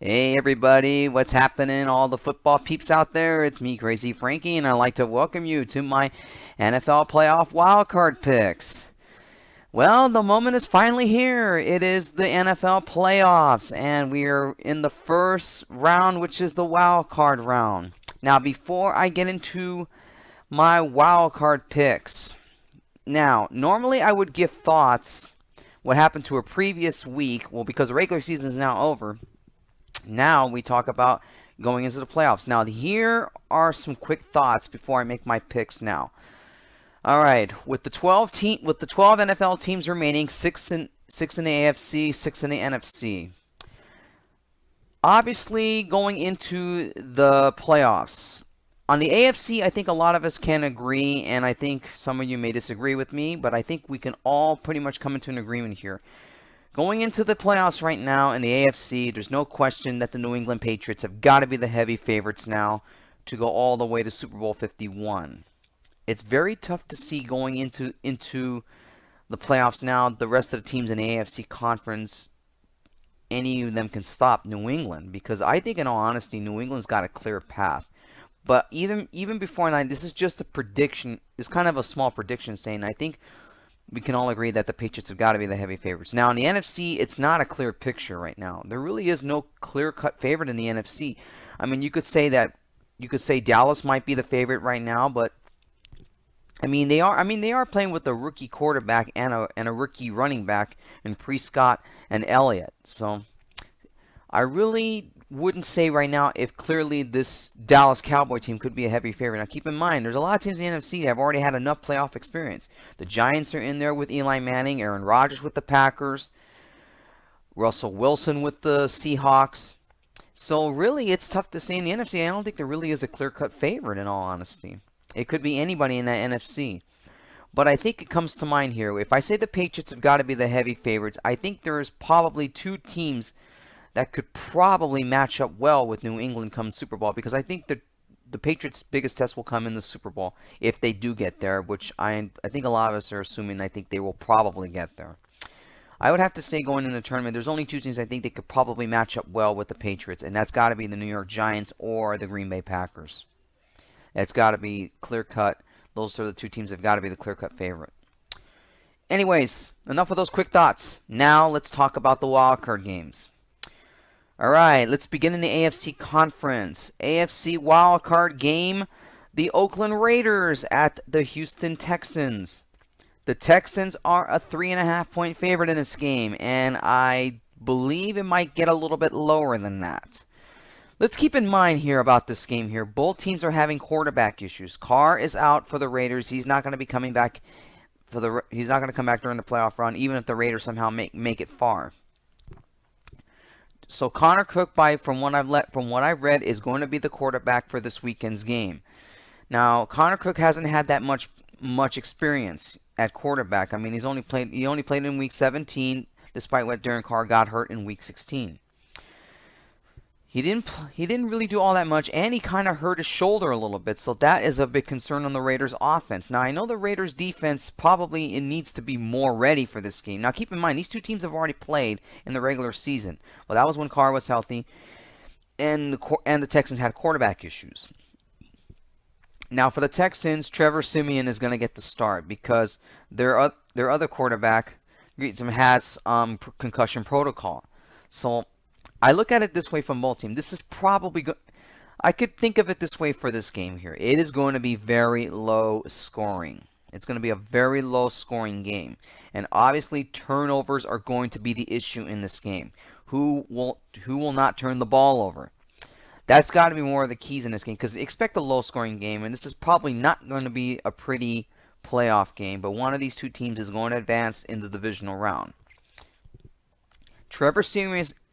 Hey everybody, what's happening? All the football peeps out there. It's me, Crazyfrankie, and I'd like to welcome you to my NFL playoff wildcard picks. Well, the moment is finally here. It is the NFL playoffs, and we are in the first round, which is the wildcard round. Now, before I get into my wildcard picks, now, normally I would give thoughts what happened to a previous week. Well, because the regular season is now over. Now we talk about going into the playoffs. Now here are some quick thoughts before I make my picks now. All right, with the 12 NFL teams remaining, six in the AFC, six in the NFC. Obviously, going into the playoffs. On the AFC, I think a lot of us can agree, and I think some of you may disagree with me, but I think we can all pretty much come into an agreement here. Going into the playoffs right now in the AFC, there's no question that the New England Patriots have got to be the heavy favorites now to go all the way to Super Bowl 51. It's very tough to see going into the playoffs now. The rest of the teams in the AFC conference, any of them can stop New England, because I think, in all honesty, New England's got a clear path. But even before that, this is just a prediction. It's kind of a small prediction saying I think we can all agree that the Patriots have got to be the heavy favorites. Now, in the NFC, it's not a clear picture right now. There really is no clear-cut favorite in the NFC. I mean, you could say Dallas might be the favorite right now, but they are playing with a rookie quarterback and a rookie running back in Prescott and Elliott. So, I really wouldn't say right now if clearly this Dallas Cowboy team could be a heavy favorite. Now keep in mind, there's a lot of teams in the NFC that have already had enough playoff experience. The Giants are in there with Eli Manning, Aaron Rodgers with the Packers, Russell Wilson with the Seahawks. So really, it's tough to say in the NFC. I don't think there really is a clear-cut favorite, in all honesty. It could be anybody in that NFC. But I think it comes to mind here. If I say the Patriots have got to be the heavy favorites, I think there's probably two teams that could probably match up well with New England come Super Bowl, because I think the Patriots' biggest test will come in the Super Bowl if they do get there, which I think a lot of us are assuming. I think they will probably get there. I would have to say going in the tournament, there's only two teams I think they could probably match up well with the Patriots, and that's got to be the New York Giants or the Green Bay Packers. That's got to be clear-cut. Those are the two teams that have got to be the clear-cut favorite. Anyways, enough of those quick thoughts. Now let's talk about the wildcard games. All right, let's begin in the AFC Conference. AFC wildcard game, the Oakland Raiders at the Houston Texans. The Texans are a 3.5-point favorite in this game, and I believe it might get a little bit lower than that. Let's keep in mind here about this game here. Both teams are having quarterback issues. Carr is out for the Raiders. He's not going to be coming back he's not going to come back during the playoff run, even if the Raiders somehow make it far. So Connor Cook, from what I've read, is going to be the quarterback for this weekend's game. Now, Connor Cook hasn't had that much experience at quarterback. I mean, he only played in week 17, despite what Darren Carr got hurt in week 16. He didn't really do all that much, and he kind of hurt his shoulder a little bit, so that is a big concern on the Raiders' offense. Now, I know the Raiders' defense probably needs to be more ready for this game. Now, keep in mind, these two teams have already played in the regular season. Well, that was when Carr was healthy, and the Texans had quarterback issues. Now, for the Texans, Trevor Siemian is going to get the start because their other quarterback has concussion protocol. So I look at it this way from both teams. This is probably I could think of it this way for this game here. It is going to be very low scoring. It's going to be a very low scoring game. And obviously turnovers are going to be the issue in this game. Who will not turn the ball over? That's got to be more of the keys in this game, because expect a low scoring game, and this is probably not going to be a pretty playoff game, but one of these two teams is going to advance in the divisional round.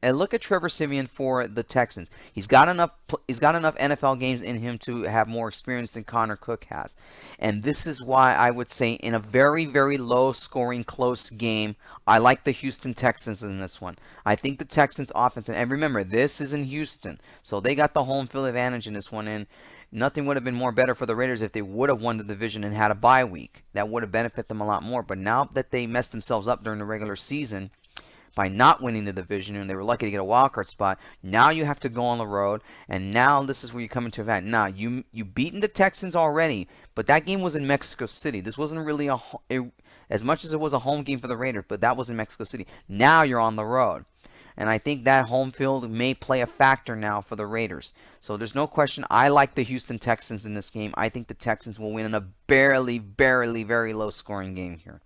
Look at Trevor Siemian for the Texans. He's got enough NFL games in him to have more experience than Connor Cook has. And this is why I would say in a very, very low-scoring, close game, I like the Houston Texans in this one. I think the Texans' offense, and remember, this is in Houston, so they got the home field advantage in this one, and nothing would have been more better for the Raiders if they would have won the division and had a bye week. That would have benefited them a lot more. But now that they messed themselves up during the regular season, by not winning the division, and they were lucky to get a wild card spot. Now you have to go on the road, and now this is where you come into event. Now you beaten the Texans already, but that game was in Mexico City. This wasn't really as much as it was a home game for the Raiders, but that was in Mexico City. Now you're on the road. And I think that home field may play a factor now for the Raiders. So there's no question. I like the Houston Texans in this game. I think the Texans will win in a barely, very low-scoring game here.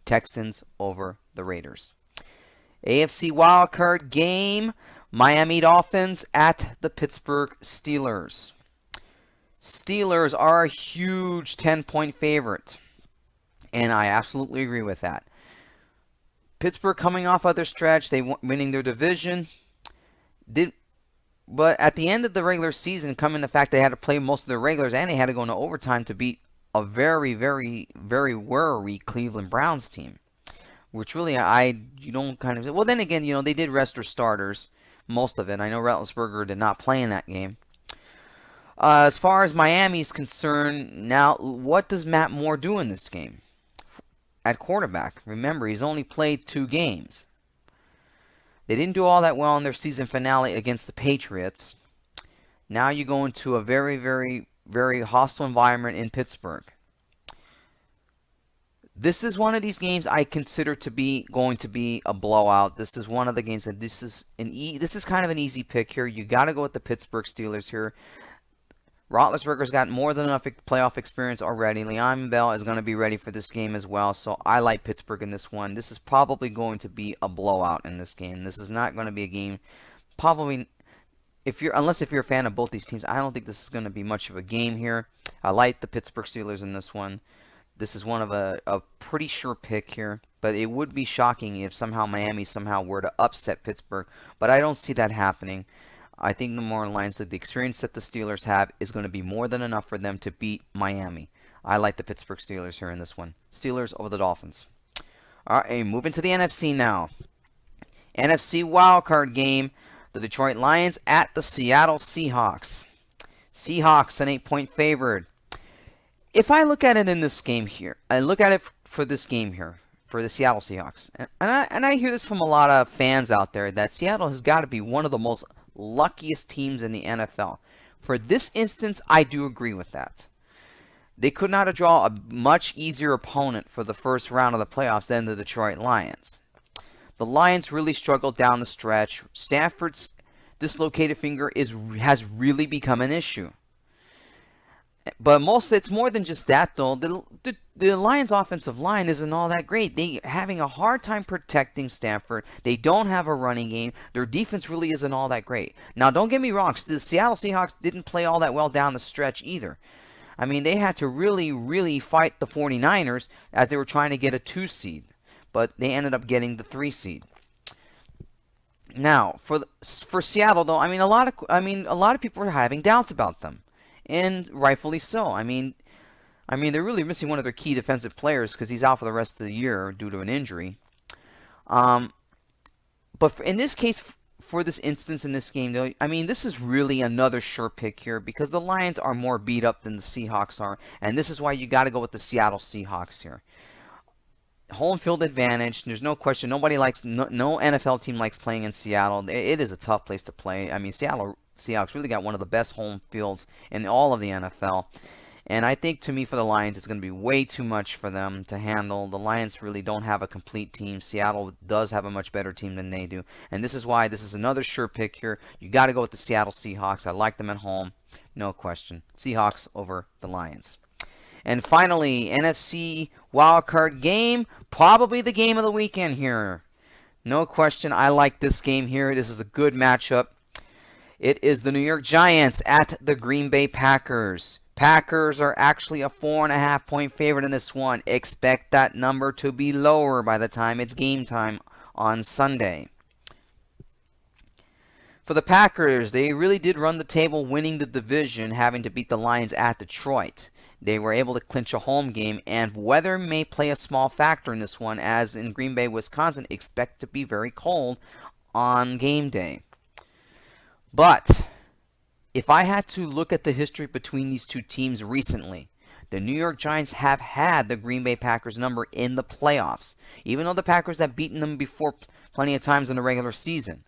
Texans over the Raiders. AFC wildcard game. Miami Dolphins at the Pittsburgh Steelers. Steelers are a huge 10-point favorite. And I absolutely agree with that. Pittsburgh coming off of their stretch, they winning their division. But at the end of the regular season, coming the fact they had to play most of their regulars and they had to go into overtime to beat a very wary Cleveland Browns team. Which really, you don't kind of... Well, then again, they did rest their starters, most of it. I know Roethlisberger did not play in that game. As far as Miami is concerned, now, what does Matt Moore do in this game? At quarterback. Remember, he's only played 2 games. They didn't do all that well in their season finale against the Patriots. Now you go into a very hostile environment in Pittsburgh. This is one of these games I consider to be going to be a blowout. This is one of the games that this is kind of an easy pick here. You got to go with the Pittsburgh Steelers here. Roethlisberger's got more than enough playoff experience already. Le'Veon Bell is going to be ready for this game as well, so I like Pittsburgh in this one. This is probably going to be a blowout in this game. This is not going to be a game, probably, unless you're a fan of both these teams, I don't think this is going to be much of a game here. I like the Pittsburgh Steelers in this one. This is one of a pretty sure pick here, but it would be shocking if somehow Miami were to upset Pittsburgh, but I don't see that happening. I think the more lines that the experience that the Steelers have is going to be more than enough for them to beat Miami. I like the Pittsburgh Steelers here in this one. Steelers over the Dolphins. All right, moving to the NFC now. NFC wildcard game. The Detroit Lions at the Seattle Seahawks. Seahawks an 8-point favorite. If I look at it in this game here, I look at it for this game here, for the Seattle Seahawks. And I hear this from a lot of fans out there that Seattle has got to be one of the most luckiest teams in the NFL. For this instance, I do agree with that. They could not have drawn a much easier opponent for the first round of the playoffs than the Detroit Lions. The Lions really struggled down the stretch. Stafford's dislocated finger has really become an issue. But it's more than just that, though. The Lions' offensive line isn't all that great. They're having a hard time protecting Stafford. They don't have a running game. Their defense really isn't all that great. Now, don't get me wrong. The Seattle Seahawks didn't play all that well down the stretch either. I mean, they had to really fight the 49ers as they were trying to get a 2 seed. But they ended up getting the 3 seed. Now, for Seattle, though, a lot of people are having doubts about them. And rightfully so. I mean, they're really missing one of their key defensive players because he's out for the rest of the year due to an injury. But in this case, for this instance in this game, though, this is really another sure pick here because the Lions are more beat up than the Seahawks are, and this is why you got to go with the Seattle Seahawks here. Home field advantage. There's no question. No NFL team likes playing in Seattle. It is a tough place to play. Seattle Seahawks really got one of the best home fields in all of the NFL. And I think, to me, for the Lions, it's going to be way too much for them to handle. The Lions really don't have a complete team. Seattle does have a much better team than they do. And this is why this is another sure pick here. You got to go with the Seattle Seahawks. I like them at home. No question. Seahawks over the Lions. And finally, NFC wildcard game. Probably the game of the weekend here. No question. I like this game here. This is a good matchup. It is the New York Giants at the Green Bay Packers. Packers are actually a 4.5-point favorite in this one. Expect that number to be lower by the time it's game time on Sunday. For the Packers, they really did run the table winning the division, having to beat the Lions at Detroit. They were able to clinch a home game, and weather may play a small factor in this one, as in Green Bay, Wisconsin, expect to be very cold on game day. But if I had to look at the history between these two teams recently, The New York Giants have had the Green Bay Packers number in the playoffs, even though the Packers have beaten them before plenty of times in the regular season.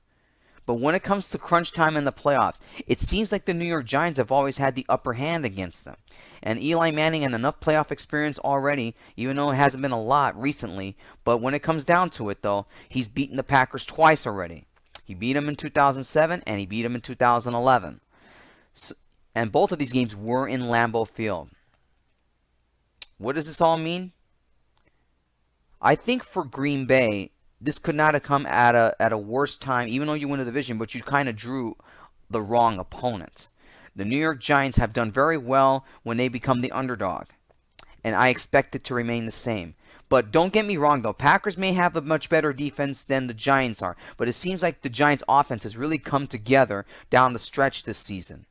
But when it comes to crunch time in the playoffs, it seems like the New York Giants have always had the upper hand against them. And Eli Manning had enough playoff experience already, even though it hasn't been a lot recently. But when it comes down to it, though, he's beaten the Packers twice already. He beat them in 2007 and he beat them in 2011. And both of these games were in Lambeau Field. What does this all mean? I think for Green Bay, this could not have come at a worse time, even though you win the division, but you kind of drew the wrong opponent. The New York Giants have done very well when they become the underdog, and I expect it to remain the same. But don't get me wrong, though. Packers may have a much better defense than the Giants are, but it seems like the Giants' offense has really come together down the stretch this season.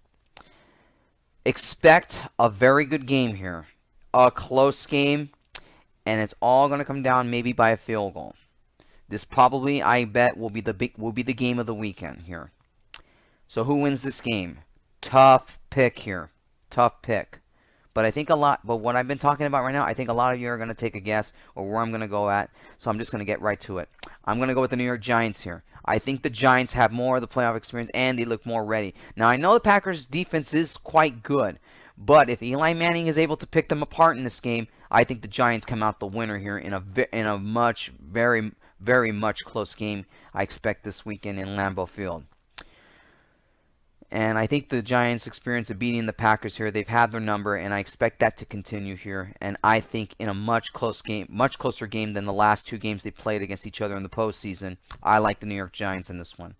Expect a very good game here, a close game, and it's all going to come down maybe by a field goal. This probably, I bet, will be the game of the weekend here. So who wins this game? Tough pick here. Tough pick. But I think but what I've been talking about right now, I think a lot of you are going to take a guess or where I'm going to go at. So I'm just going to get right to it. I'm going to go with the New York Giants here. I think the Giants have more of the playoff experience and they look more ready. Now, I know the Packers' defense is quite good. But if Eli Manning is able to pick them apart in this game, I think the Giants come out the winner here in a very much close game I expect this weekend in Lambeau Field. And I think the Giants' experience of beating the Packers here, they've had their number, and I expect that to continue here. And I think in a much closer game than the last two games they played against each other in the postseason, I like the New York Giants in this one.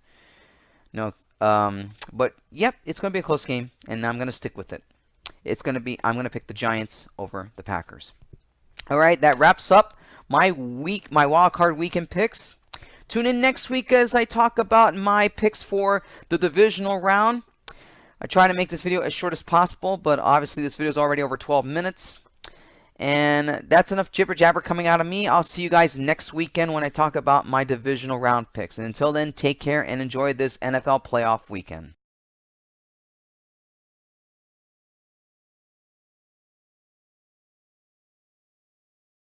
But yep, it's going to be a close game, and I'm going to stick with it. I'm going to pick the Giants over the Packers. All right, that wraps up my wild card weekend picks. Tune in next week as I talk about my picks for the divisional round. I try to make this video as short as possible, but obviously this video is already over 12 minutes. And that's enough jibber jabber coming out of me. I'll see you guys next weekend when I talk about my divisional round picks. And until then, take care and enjoy this NFL playoff weekend.